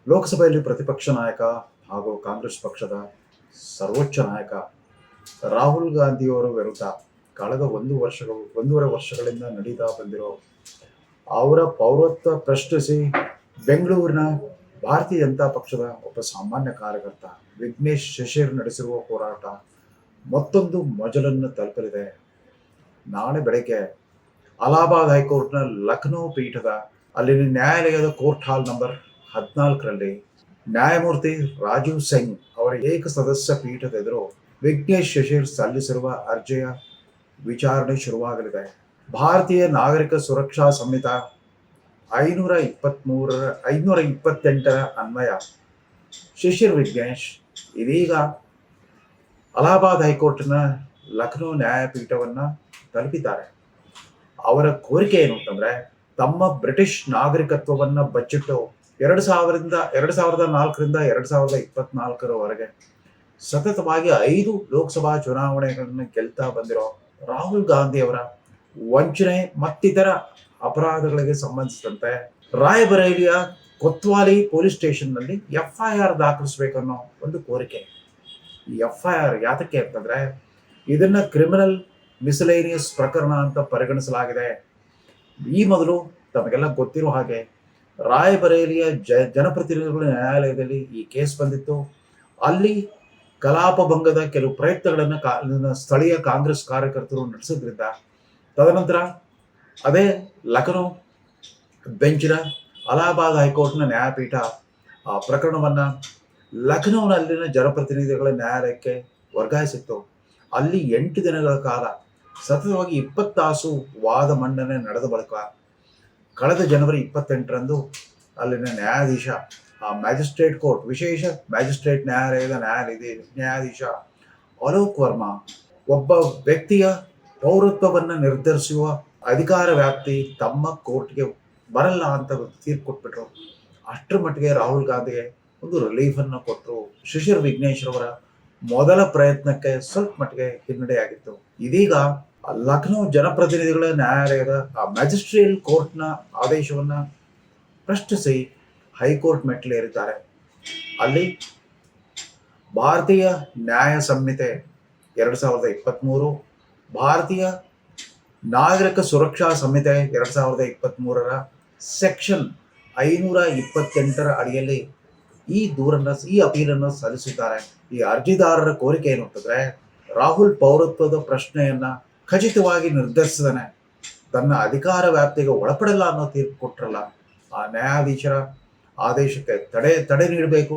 ಲೋಕಸಭೆಯಲ್ಲಿ ಪ್ರತಿಪಕ್ಷ ನಾಯಕ ಹಾಗೂ ಕಾಂಗ್ರೆಸ್ ಪಕ್ಷದ ಸರ್ವೋಚ್ಚ ನಾಯಕ ರಾಹುಲ್ ಗಾಂಧಿಯವರ ವಿರುದ್ಧ ಕಳೆದ ಒಂದೂವರೆ ವರ್ಷಗಳಿಂದ ನಡೀತಾ ಬಂದಿರೋ ಅವರ ಪೌರತ್ವ ಪ್ರಶ್ನಿಸಿ ಬೆಂಗಳೂರಿನ ಭಾರತೀಯ ಜನತಾ ಪಕ್ಷದ ಒಬ್ಬ ಸಾಮಾನ್ಯ ಕಾರ್ಯಕರ್ತ ವಿಘ್ನೇಶ್ ಶಿಶಿರ್ ನಡೆಸಿರುವ ಹೋರಾಟ ಮತ್ತೊಂದು ಮಜಲನ್ನು ತಲುಪಲಿದೆ. ನಾಳೆ ಬೆಳಗ್ಗೆ ಅಲಹಾಬಾದ್ ಹೈಕೋರ್ಟ್ನ ಲಖನೌ ಪೀಠದ ಅಲ್ಲಿನ ನ್ಯಾಯಾಲಯದ ಕೋರ್ಟ್ ಹಾಲ್ ನಂಬರ್ 14ರಲ್ಲಿ ನ್ಯಾಯಮೂರ್ತಿ ರಾಜೀವ್ ಸಿಂಗ್ ಅವರ ಏಕಸದಸ್ಯ ಪೀಠದ ಎದುರು ವಿಘ್ನೇಶ್ ಶಿಶಿರ್ ಸಲ್ಲಿಸಿರುವ ಅರ್ಜಿಯ ವಿಚಾರಣೆ ಶುರುವಾಗಲಿದೆ. ಭಾರತೀಯ ನಾಗರಿಕ ಸುರಕ್ಷಾ ಸಂಹಿತ 528ರ ಅನ್ವಯ ಶಿಶಿರ್ ವಿಘ್ನೇಶ್ ಇದೀಗ ಅಲಹಾಬಾದ್ ಹೈಕೋರ್ಟ್ನ ಲಖನೌ ನ್ಯಾಯಪೀಠವನ್ನ ತಲುಪಿದ್ದಾರೆ. ಅವರ ಕೋರಿಕೆ ಏನು ಅಂತಂದ್ರೆ, ತಮ್ಮ ಬ್ರಿಟಿಷ್ ನಾಗರಿಕತ್ವವನ್ನ ಬಚ್ಚಿಟ್ಟು 2004ರಿಂದ 2024ರವರೆಗೆ ಸತತವಾಗಿ 5 ಲೋಕಸಭಾ ಚುನಾವಣೆಗಳನ್ನು ಗೆಲ್ತಾ ಬಂದಿರೋ ರಾಹುಲ್ ಗಾಂಧಿ ಅವರ ವಂಚನೆ ಮತ್ತಿತರ ಅಪರಾಧಗಳಿಗೆ ಸಂಬಂಧಿಸಿದಂತೆ ರಾಯಬರೇಲಿಯ ಕೊತ್ವಾಲಿ ಪೊಲೀಸ್ ಸ್ಟೇಷನ್ನಲ್ಲಿ FIR ದಾಖಲಿಸಬೇಕನ್ನೋ ಒಂದು ಕೋರಿಕೆ. ಈ FIR ಯಾತಕ್ಕೆ ಅಂತಂದ್ರೆ, ಇದನ್ನ ಕ್ರಿಮಿನಲ್ ಮಿಸಲೇನಿಯಸ್ ಪ್ರಕರಣ ಅಂತ ಪರಿಗಣಿಸಲಾಗಿದೆ. ಈ ಮೊದಲು ತಮಗೆಲ್ಲ ಗೊತ್ತಿರೋ ಹಾಗೆ ರಾಯಬರೇಲಿಯ ಜನಪ್ರತಿನಿಧಿಗಳ ನ್ಯಾಯಾಲಯದಲ್ಲಿ ಈ ಕೇಸ್ ಬಂದಿತ್ತು. ಅಲ್ಲಿ ಕಲಾಪ ಭಂಗದ ಕೆಲವು ಪ್ರಯತ್ನಗಳನ್ನು ಸ್ಥಳೀಯ ಕಾಂಗ್ರೆಸ್ ಕಾರ್ಯಕರ್ತರು ನಡೆಸಿದ್ರಿಂದ ತದನಂತರ ಅದೇ ಲಖನೌ ಬೆಂಚಿನ ಅಲಹಾಬಾದ್ ಹೈಕೋರ್ಟ್ನ ನ್ಯಾಯಪೀಠ ಆ ಪ್ರಕರಣವನ್ನ ಲಖನೌನಲ್ಲಿನ ಜನಪ್ರತಿನಿಧಿಗಳ ನ್ಯಾಯಾಲಯಕ್ಕೆ ವರ್ಗಾಯಿಸಿತ್ತು. ಅಲ್ಲಿ 8 ದಿನಗಳ ಕಾಲ ಸತತವಾಗಿ 20 ತಾಸು ವಾದ ಮಂಡನೆ ನಡೆದ ಬಳಿಕ ಕಳೆದ ಜನವರಿ 28ರಂದು ಅಲ್ಲಿನ ನ್ಯಾಯಾಧೀಶ ಮ್ಯಾಜಿಸ್ಟ್ರೇಟ್ ಕೋರ್ಟ್ ವಿಶೇಷ ಮ್ಯಾಜಿಸ್ಟ್ರೇಟ್ ನ್ಯಾಯಾಲಯದ ನ್ಯಾಯಾಧೀಶ ಅಲೋಕ್ ವರ್ಮಾ ಒಬ್ಬ ವ್ಯಕ್ತಿಯ ಪೌರತ್ವವನ್ನು ನಿರ್ಧರಿಸುವ ಅಧಿಕಾರ ವ್ಯಾಪ್ತಿ ತಮ್ಮ ಕೋರ್ಟ್ಗೆ ಬರಲ್ಲ ಅಂತ ತೀರ್ಪು ಕೊಟ್ಬಿಟ್ರು. ಅಷ್ಟರ ಮಟ್ಟಿಗೆ ರಾಹುಲ್ ಗಾಂಧಿಗೆ ಒಂದು ರಿಲೀಫ್ ಅನ್ನು ಕೊಟ್ಟರು. ಶಿಶಿರ್ ವಿಘ್ನೇಶ್ ರವರ ಮೊದಲ ಪ್ರಯತ್ನಕ್ಕೆ ಸ್ವಲ್ಪ ಮಟ್ಟಿಗೆ ಹಿನ್ನಡೆಯಾಗಿತ್ತು. ಇದೀಗ ಲಖನೌ ಜನಪ್ರತಿನಿಧಿಗಳ ನ್ಯಾಯಾಲಯದ ಮ್ಯಾಜಿಸ್ಟ್ರೇಟ್ ಕೋರ್ಟ್ನ ಆದೇಶವನ್ನ ಪ್ರಶ್ನಿಸಿ ಹೈಕೋರ್ಟ್ ಮೆಟ್ಟಿಲೇರಿದ್ದಾರೆ. ಅಲ್ಲಿ ಭಾರತೀಯ ನ್ಯಾಯ ಸಂಹಿತೆ 2023, ಭಾರತೀಯ ನಾಗರಿಕ ಸುರಕ್ಷಾ ಸಂಹಿತೆ 2023ರ ಸೆಕ್ಷನ್ 528ರ ಅಡಿಯಲ್ಲಿ ಈ ಅಪೀಲನ್ನು ಸಲ್ಲಿಸಿದ್ದಾರೆ. ಈ ಅರ್ಜಿದಾರರ ಕೋರಿಕೆ ಏನು ಅಂತಂದ್ರೆ, ರಾಹುಲ್ ಪೌರತ್ವದ ಪ್ರಶ್ನೆಯನ್ನ ಖಚಿತವಾಗಿ ನಿರ್ಧರಿಸಿದಾನೆ, ತನ್ನ ಅಧಿಕಾರ ವ್ಯಾಪ್ತಿಗೆ ಒಳಪಡಲ್ಲ ಅನ್ನೋ ತೀರ್ಪು ಕೊಟ್ರಲ್ಲ, ಆ ನ್ಯಾಯಾಧೀಶರ ಆದೇಶಕ್ಕೆ ತಡೆ ನೀಡಬೇಕು.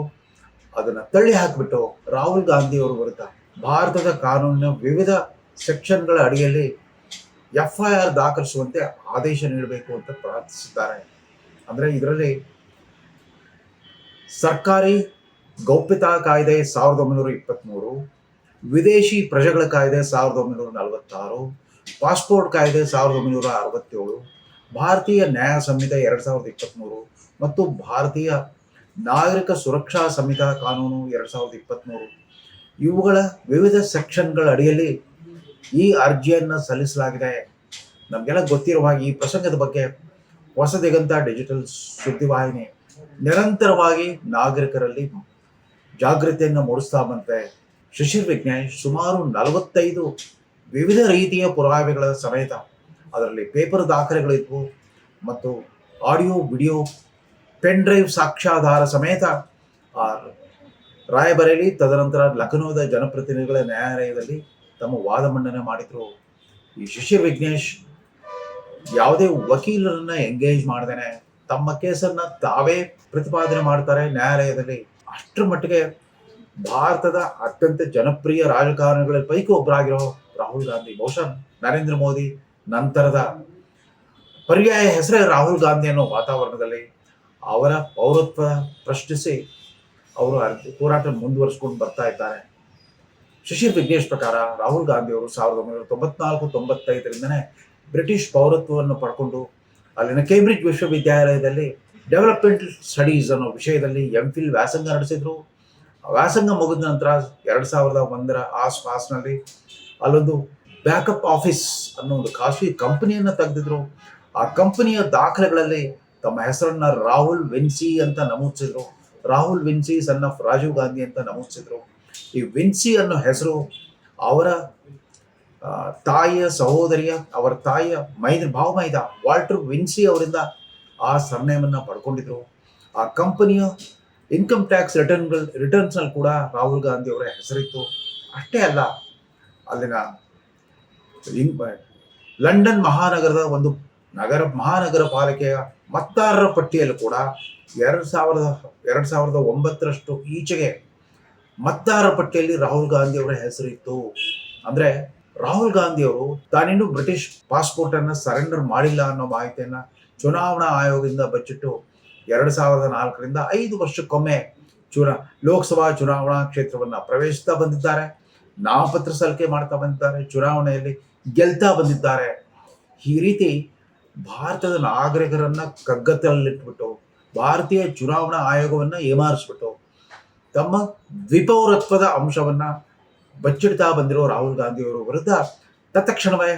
ಅದನ್ನ ತಳ್ಳಿ ಹಾಕಿಬಿಟ್ಟು ರಾಹುಲ್ ಗಾಂಧಿ ಅವರ ವಿರುದ್ಧ ಭಾರತದ ಕಾನೂನಿನ ವಿವಿಧ ಸೆಕ್ಷನ್ಗಳ ಅಡಿಯಲ್ಲಿ FIR ದಾಖಲಿಸುವಂತೆ ಆದೇಶ ನೀಡಬೇಕು ಅಂತ ಪ್ರಾರ್ಥಿಸಿದ್ದಾರೆ. ಅಂದ್ರೆ ಇದರಲ್ಲಿ ಸರ್ಕಾರಿ ಗೌಪ್ಯತಾ ಕಾಯ್ದೆ 1923, ವಿದೇಶಿ ಪ್ರಜೆಗಳ ಕಾಯ್ದೆ 1946, ಪಾಸ್ಪೋರ್ಟ್ ಕಾಯ್ದೆ 1967, ಭಾರತೀಯ ನ್ಯಾಯ ಸಂಹಿತೆ 2023 ಮತ್ತು ಭಾರತೀಯ ನಾಗರಿಕ ಸುರಕ್ಷಾ ಸಂಹಿತಾ ಕಾನೂನು 2023 ಇವುಗಳ ವಿವಿಧ ಸೆಕ್ಷನ್ಗಳ ಅಡಿಯಲ್ಲಿ ಈ ಅರ್ಜಿಯನ್ನು ಸಲ್ಲಿಸಲಾಗಿದೆ. ನಮಗೆಲ್ಲ ಗೊತ್ತಿರುವ ಹಾಗೆ ಈ ಪ್ರಸಂಗದ ಬಗ್ಗೆ ಹೊಸದಿಗಂತ ಡಿಜಿಟಲ್ ಸುದ್ದಿವಾಹಿನಿ ನಿರಂತರವಾಗಿ ನಾಗರಿಕರಲ್ಲಿ ಜಾಗೃತಿಯನ್ನು ಮೂಡಿಸ್ತಾ ಬಂತೆ. ಶಿಶಿರ್ ವಿಘ್ನೇಶ್ ಸುಮಾರು 45 ವಿವಿಧ ರೀತಿಯ ಪುರಾವೆಗಳ ಸಮೇತ, ಅದರಲ್ಲಿ ಪೇಪರ್ ದಾಖಲೆಗಳಿದ್ವು ಮತ್ತು ಆಡಿಯೋ ವಿಡಿಯೋ ಪೆನ್ ಡ್ರೈವ್ ಸಾಕ್ಷ್ಯಾಧಾರ ಸಮೇತ ರಾಯಬರೇಲಿ ತದನಂತರ ಲಖನೌದ ಜನಪ್ರತಿನಿಧಿಗಳ ನ್ಯಾಯಾಲಯದಲ್ಲಿ ತಮ್ಮ ವಾದ ಮಂಡನೆ ಮಾಡಿದ್ರು. ಈ ಶಿಶಿರ್ ವಿಘ್ನೇಶ್ ಯಾವುದೇ ವಕೀಲರನ್ನ ಎಂಗೇಜ್ ಮಾಡದೇನೆ ತಮ್ಮ ಕೇಸನ್ನ ತಾವೇ ಪ್ರತಿಪಾದನೆ ಮಾಡ್ತಾರೆ ನ್ಯಾಯಾಲಯದಲ್ಲಿ. ಅಷ್ಟರ ಮಟ್ಟಿಗೆ ಭಾರತದ ಅತ್ಯಂತ ಜನಪ್ರಿಯ ರಾಜಕಾರಣಿಗಳ ಪೈಕಿ ಒಬ್ಬರಾಗಿರೋ ರಾಹುಲ್ ಗಾಂಧಿ, ಬಹುಶಃ ನರೇಂದ್ರ ಮೋದಿ ನಂತರದ ಪರ್ಯಾಯ ಹೆಸರೇ ರಾಹುಲ್ ಗಾಂಧಿ ಅನ್ನೋ ವಾತಾವರಣದಲ್ಲಿ ಅವರ ಪೌರತ್ವ ಪ್ರಶ್ನಿಸಿ ಅವರು ಹೋರಾಟ ಮುಂದುವರಿಸಿಕೊಂಡು ಬರ್ತಾ ಇದ್ದಾರೆ. ಶಿಶಿರ್ ವಿಘ್ನೇಶ್ ಪ್ರಕಾರ ರಾಹುಲ್ ಗಾಂಧಿ ಅವರು 1994-95ರಿಂದನೇ ಬ್ರಿಟಿಷ್ ಪೌರತ್ವವನ್ನು ಪಡ್ಕೊಂಡು ಅಲ್ಲಿನ ಕೇಂಬ್ರಿಡ್ಜ್ ವಿಶ್ವವಿದ್ಯಾಲಯದಲ್ಲಿ ಡೆವಲಪ್ಮೆಂಟಲ್ ಸ್ಟಡೀಸ್ ಅನ್ನೋ ವಿಷಯದಲ್ಲಿ MPhil ವ್ಯಾಸಂಗ ನಡೆಸಿದ್ರು. ವ್ಯಾಸಂಗ ಮುಗಿದ ನಂತರ 2001ರ ಆಸ್ಪಾಸ್ನಲ್ಲಿ ಅಲ್ಲೊಂದು ಬ್ಯಾಕಪ್ ಆಫೀಸ್ ಅನ್ನೋ ಒಂದು ಖಾಸಗಿ ಕಂಪನಿಯನ್ನು ತೆಗೆದಿದ್ರು. ಆ ಕಂಪನಿಯ ದಾಖಲೆಗಳಲ್ಲಿ ತಮ್ಮ ಹೆಸರನ್ನ ರಾಹುಲ್ ವಿನ್ಸಿ ಅಂತ ನಮೂದಿಸಿದ್ರು. Rahul Vinci son of Rajiv Gandhi ಅಂತ ನಮೂದಿಸಿದ್ರು. ಈ ವಿನ್ಸಿ ಅನ್ನೋ ಹೆಸರು ಅವರ ತಾಯಿಯ ಸಹೋದರಿಯ, ಅವರ ತಾಯಿಯ ಭಾವಮೈದ ವಾಲ್ಟರ್ ವಿನ್ಸಿ ಅವರಿಂದ ಆ ಸರ್ನೇಮನ್ನು ಪಡ್ಕೊಂಡಿದ್ರು. ಆ ಕಂಪನಿಯ ಇನ್ಕಮ್ ಟ್ಯಾಕ್ಸ್ ರಿಟರ್ನ್ಸ್ನಲ್ಲಿ ಕೂಡ ರಾಹುಲ್ ಗಾಂಧಿ ಅವರ ಹೆಸರಿತ್ತು. ಅಷ್ಟೇ ಅಲ್ಲ, ಅಲ್ಲಿನ ಲಂಡನ್ ಮಹಾನಗರದ ಒಂದು ಮಹಾನಗರ ಪಾಲಿಕೆಯ ಮತದಾರರ ಪಟ್ಟಿಯಲ್ಲಿ ಕೂಡ 2009 ಈಚೆಗೆ ಮತದಾರರ ಪಟ್ಟಿಯಲ್ಲಿ ರಾಹುಲ್ ಗಾಂಧಿ ಅವರ ಹೆಸರಿತ್ತು. ಅಂದ್ರೆ ರಾಹುಲ್ ಗಾಂಧಿ ಅವರು ತಾನಿನ್ನೂ ಬ್ರಿಟಿಷ್ ಪಾಸ್ಪೋರ್ಟ್ ಅನ್ನು ಸರೆಂಡರ್ ಮಾಡಿಲ್ಲ ಅನ್ನೋ ಮಾಹಿತಿಯನ್ನ ಚುನಾವಣಾ ಆಯೋಗದಿಂದ ಬಚ್ಚಿಟ್ಟು 2004ರಿಂದ 5 ವರ್ಷಕ್ಕೊಮ್ಮೆ ಲೋಕಸಭಾ ಚುನಾವಣಾ ಕ್ಷೇತ್ರವನ್ನ ಪ್ರವೇಶಿಸ್ತಾ ಬಂದಿದ್ದಾರೆ. ನಾಮಪತ್ರ ಸಲ್ಲಿಕೆ ಮಾಡ್ತಾ ಬಂದಿದ್ದಾರೆ, ಚುನಾವಣೆಯಲ್ಲಿ ಗೆಲ್ತಾ ಬಂದಿದ್ದಾರೆ. ಈ ರೀತಿ ಭಾರತದ ನಾಗರಿಕರನ್ನ ಕಗ್ಗತ್ತಲಿಟ್ಬಿಟ್ಟು ಭಾರತೀಯ ಚುನಾವಣಾ ಆಯೋಗವನ್ನ ಏಮಾರಿಸ್ಬಿಟ್ಟು ತಮ್ಮ ದ್ವಿಪೌರತ್ವದ ಅಂಶವನ್ನ ಬಚ್ಚಿಡ್ತಾ ಬಂದಿರೋ ರಾಹುಲ್ ಗಾಂಧಿ ಅವರ ವಿರುದ್ಧ ತತ್ಕ್ಷಣವೇ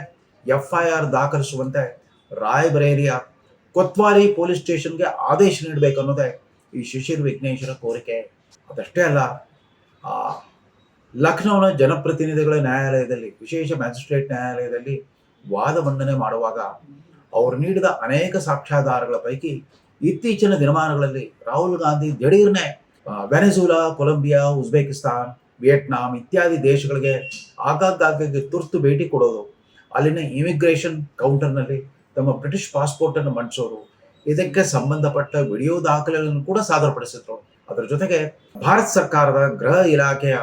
FIR ದಾಖಲಿಸುವಂತೆ ರಾಯಬರೇಲಿಯ ಕೊತ್ವಾಲಿ ಪೊಲೀಸ್ ಸ್ಟೇಷನ್ಗೆ ಆದೇಶ ನೀಡಬೇಕು ಅನ್ನೋದೇ ಈ ಶಿಶಿರ್ ವಿಘ್ನೇಶ್ವರ ಕೋರಿಕೆ. ಅದಷ್ಟೇ ಅಲ್ಲ, ಲಖನೌನ ಜನಪ್ರತಿನಿಧಿಗಳ ನ್ಯಾಯಾಲಯದಲ್ಲಿ, ವಿಶೇಷ ಮ್ಯಾಜಿಸ್ಟ್ರೇಟ್ ನ್ಯಾಯಾಲಯದಲ್ಲಿ ವಾದ ಮಂಡನೆ ಮಾಡುವಾಗ ಅವರು ನೀಡಿದ ಅನೇಕ ಸಾಕ್ಷ್ಯಾಧಾರಗಳ ಪೈಕಿ ಇತ್ತೀಚಿನ ದಿನಮಾನಗಳಲ್ಲಿ ರಾಹುಲ್ ಗಾಂಧಿ ದಿಢೀರ್ನೆ ವೆನೆಜುಲಾ, ಕೊಲಂಬಿಯಾ, ಉಜ್ಬೇಕಿಸ್ತಾನ್, ವಿಯೆಟ್ನಾಂ ಇತ್ಯಾದಿ ದೇಶಗಳಿಗೆ ಆಗಾಗ್ಗೆ ತುರ್ತು ಭೇಟಿ ಕೊಡೋದು, ಅಲ್ಲಿನ ಇಮಿಗ್ರೇಷನ್ ಕೌಂಟರ್ನಲ್ಲಿ ತಮ್ಮ ಬ್ರಿಟಿಷ್ ಪಾಸ್ಪೋರ್ಟ್ ಅನ್ನು ಮಂಡಿಸೋರು, ಇದಕ್ಕೆ ಸಂಬಂಧಪಟ್ಟ ವಿಡಿಯೋ ದಾಖಲೆಗಳನ್ನು ಕೂಡ ಸಾದರಪಡಿಸಿದ್ರು. ಅದರ ಜೊತೆಗೆ ಭಾರತ ಸರ್ಕಾರದ ಗೃಹ ಇಲಾಖೆಯ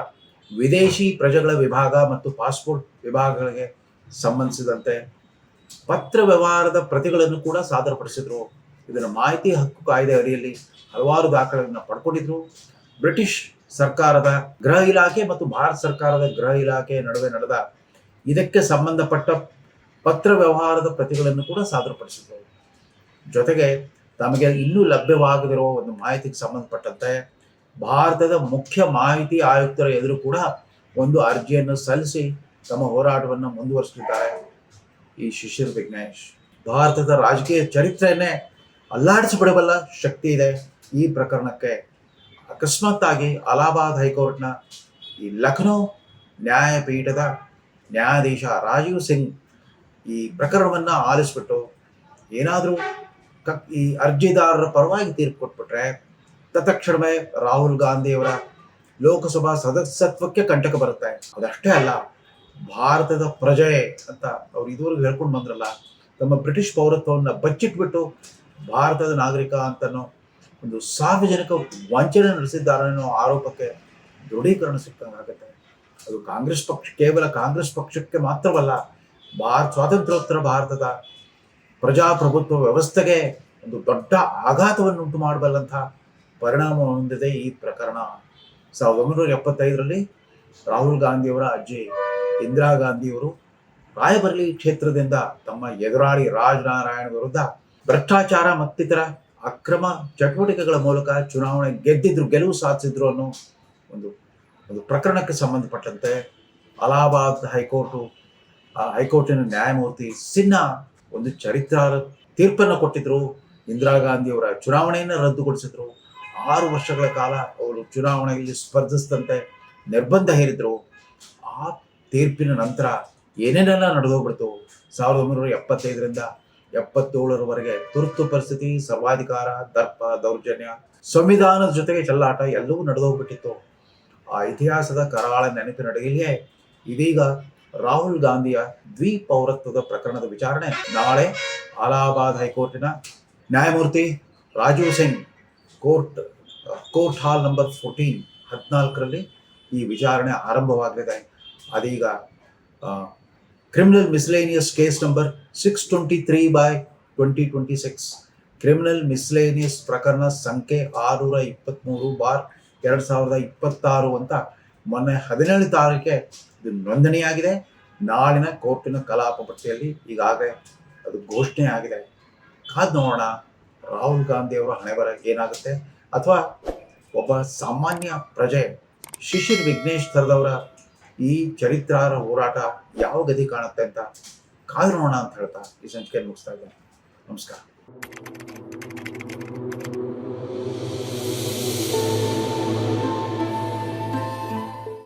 ವಿದೇಶಿ ಪ್ರಜೆಗಳ ವಿಭಾಗ ಮತ್ತು ಪಾಸ್ಪೋರ್ಟ್ ವಿಭಾಗಗಳಿಗೆ ಸಂಬಂಧಿಸಿದಂತೆ ಪತ್ರ ವ್ಯವಹಾರದ ಪ್ರತಿಗಳನ್ನು ಕೂಡ ಸಾದರಪಡಿಸಿದ್ರು. ಇದನ್ನು ಮಾಹಿತಿ ಹಕ್ಕು ಕಾಯ್ದೆ ಅಡಿಯಲ್ಲಿ ಹಲವಾರು ದಾಖಲೆಗಳನ್ನು ಪಡ್ಕೊಂಡಿದ್ರು. ಬ್ರಿಟಿಷ್ ಸರ್ಕಾರದ ಗೃಹ ಇಲಾಖೆ ಮತ್ತು ಭಾರತ ಸರ್ಕಾರದ ಗೃಹ ಇಲಾಖೆಯ ನಡುವೆ ನಡೆದ ಇದಕ್ಕೆ ಸಂಬಂಧಪಟ್ಟ ಪತ್ರ ವ್ಯವಹಾರದ ಪ್ರತಿಗಳನ್ನು ಕೂಡ ಸಾದರಪಡಿಸಿದ್ರು. ಜೊತೆಗೆ ತಮಗೆ ಇನ್ನೂ ಲಭ್ಯವಾಗದಿರುವ ಒಂದು ಮಾಹಿತಿಗೆ ಸಂಬಂಧಪಟ್ಟಂತೆ ಭಾರತದ ಮುಖ್ಯ ಮಾಹಿತಿ ಆಯುಕ್ತರ ಎದುರು ಕೂಡ ಒಂದು ಅರ್ಜಿಯನ್ನು ಸಲ್ಲಿಸಿ ತಮ್ಮ ಹೋರಾಟವನ್ನು ಮುಂದುವರಿಸುತ್ತಿದ್ದಾರೆ ಈ ಶಿಶಿರ್ ವಿಘ್ನೇಶ್. ಭಾರತದ ರಾಜಕೀಯ ಚರಿತ್ರೆಯನ್ನೇ ಅಲ್ಲಾಡಿಸಿಬಿಡಬಲ್ಲ ಶಕ್ತಿ ಇದೆ ಈ ಪ್ರಕರಣಕ್ಕೆ. ಅಕಸ್ಮಾತ್ತಾಗಿ ಅಲಹಾಬಾದ್ ಹೈಕೋರ್ಟ್ನ ಈ ಲಖನೌ ನ್ಯಾಯಪೀಠದ ನ್ಯಾಯಾಧೀಶ ರಾಜೀವ್ ಸಿಂಗ್ ಈ ಪ್ರಕರಣವನ್ನು ಆಲಿಸ್ಬಿಟ್ಟು ಏನಾದರೂ ಈ ಅರ್ಜಿದಾರರ ಪರವಾಗಿ ತೀರ್ಪು ಕೊಟ್ಬಿಟ್ರೆ ತತ್ಕ್ಷಣವೇ ರಾಹುಲ್ ಗಾಂಧಿಯವರ ಲೋಕಸಭಾ ಸದಸ್ಯತ್ವಕ್ಕೆ ಕಂಟಕ ಬರುತ್ತೆ. ಅದಷ್ಟೇ ಅಲ್ಲ, ಭಾರತದ ಪ್ರಜೆ ಅಂತ ಅವ್ರು ಇದುವರೆಗೂ ಹೇಳ್ಕೊಂಡು ಬಂದ್ರಲ್ಲ, ತಮ್ಮ ಬ್ರಿಟಿಷ್ ಪೌರತ್ವವನ್ನು ಬಚ್ಚಿಟ್ಬಿಟ್ಟು ಭಾರತದ ನಾಗರಿಕ ಅಂತನೋ ಒಂದು ಸಾರ್ವಜನಿಕ ವಂಚನೆ ನಡೆಸಿದ್ದಾರೆ ಅನ್ನೋ ಆರೋಪಕ್ಕೆ ದೃಢೀಕರಣ ಸಿಕ್ಕಂಗಾಗುತ್ತೆ. ಅದು ಕಾಂಗ್ರೆಸ್ ಪಕ್ಷ, ಕೇವಲ ಕಾಂಗ್ರೆಸ್ ಪಕ್ಷಕ್ಕೆ ಮಾತ್ರವಲ್ಲ, ಸ್ವಾತಂತ್ರ್ಯೋತ್ತರ ಭಾರತದ ಪ್ರಜಾಪ್ರಭುತ್ವ ವ್ಯವಸ್ಥೆಗೆ ಒಂದು ದೊಡ್ಡ ಆಘಾತವನ್ನು ಉಂಟು ಮಾಡಬಲ್ಲಂತಹ ಪರಿಣಾಮ ಹೊಂದಿದೆ ಈ ಪ್ರಕರಣ. 1975ರಲ್ಲಿ ರಾಹುಲ್ ಗಾಂಧಿಯವರ ಅಜ್ಜಿ ಇಂದಿರಾ ಗಾಂಧಿಯವರು ರಾಯಬರೇಲಿ ಕ್ಷೇತ್ರದಿಂದ ತಮ್ಮ ಎದುರಾಳಿ ರಾಜ್ ನಾರಾಯಣ್ ವಿರುದ್ಧ ಭ್ರಷ್ಟಾಚಾರ ಮತ್ತಿತರ ಅಕ್ರಮ ಚಟುವಟಿಕೆಗಳ ಮೂಲಕ ಚುನಾವಣೆ ಗೆಲುವು ಸಾಧಿಸಿದ್ರು ಅನ್ನೋ ಒಂದು ಪ್ರಕರಣಕ್ಕೆ ಸಂಬಂಧಪಟ್ಟಂತೆ ಅಲಹಾಬಾದ್ ಹೈಕೋರ್ಟಿನ ನ್ಯಾಯಮೂರ್ತಿ ಸಿನ್ಹಾ ಒಂದು ಚರಿತ್ರಾರ್ಹ ತೀರ್ಪನ್ನು ಕೊಟ್ಟಿದ್ರು. ಇಂದಿರಾ ಗಾಂಧಿಯವರ ಚುನಾವಣೆಯನ್ನು ರದ್ದುಗೊಳಿಸಿದ್ರು. 6 ವರ್ಷಗಳ ಕಾಲ ಅವರು ಚುನಾವಣೆಯಲ್ಲಿ ಸ್ಪರ್ಧಿಸಿದಂತೆ ನಿರ್ಬಂಧ ಹೇರಿದ್ರು. ಆ ತೀರ್ಪಿನ ನಂತರ ಏನೇನೆಲ್ಲ ನಡೆದೋಗ್ಬಿಡ್ತು. 1975ರಿಂದ 77ರವರೆಗೆ ತುರ್ತು ಪರಿಸ್ಥಿತಿ, ಸರ್ವಾಧಿಕಾರ, ದರ್ಪ, ದೌರ್ಜನ್ಯ, ಸಂವಿಧಾನದ ಜೊತೆಗೆ ಚೆಲ್ಲಾಟ ಎಲ್ಲವೂ ನಡೆದೋಗ್ಬಿಟ್ಟಿತ್ತು. ಆ ಇತಿಹಾಸದ ಕರಾಳ ನೆನಪಿನಡಿಯಲ್ಲಿಯೇ ಇದೀಗ ರಾಹುಲ್ ಗಾಂಧಿಯ ದ್ವಿಪೌರತ್ವದ ಪ್ರಕರಣದ ವಿಚಾರಣೆ ನಾಳೆ ಅಲಹಾಬಾದ್ ಹೈಕೋರ್ಟಿನ ನ್ಯಾಯಮೂರ್ತಿ Rajiv Singh court hall number 14ರಲ್ಲಿ ಈ ವಿಚಾರಣೆ ಆರಂಭವಾಗಲಿದೆ. ಅದೀಗ criminal miscellaneous case number 623/2026 criminal miscellaneous ಪ್ರಕರಣ ಸಂಖ್ಯೆ 623/2026 ಅಂತ ಮೊನ್ನೆ 17ನೇ ತಾರೀಕೆ ಇದು ನೋಂದಣಿಯಾಗಿದೆ. ನಾಳಿನ ಕೋರ್ಟಿನ ಕಲಾಪ ಪಟ್ಟಿಯಲ್ಲಿ ಈಗಾಗಲೇ ಅದು ಘೋಷಣೆ ಆಗಿದೆ. ಕಾದ್ ನೋಡೋಣ ರಾಹುಲ್ ಗಾಂಧಿ ಅವರ ಹಣೆಬರ ಏನಾಗುತ್ತೆ, ಅಥವಾ ಒಬ್ಬ ಸಾಮಾನ್ಯ ಪ್ರಜೆ ಶಿಶಿರ್ ವಿಘ್ನೇಶ್ ಥರದವರ ಈ ಚರಿತ್ರಾರ್ಹ ಹೋರಾಟ ಯಾವ ಗತಿ ಕಾಣುತ್ತೆ ಅಂತ ಕಾದು ನೋಡೋಣ ಅಂತ ಹೇಳ್ತಾ ಈ ಸಂಚಿಕೆಯನ್ನು ಮುಗಿಸ್ತಾ ಇದ್ದೇನೆ. ನಮಸ್ಕಾರ.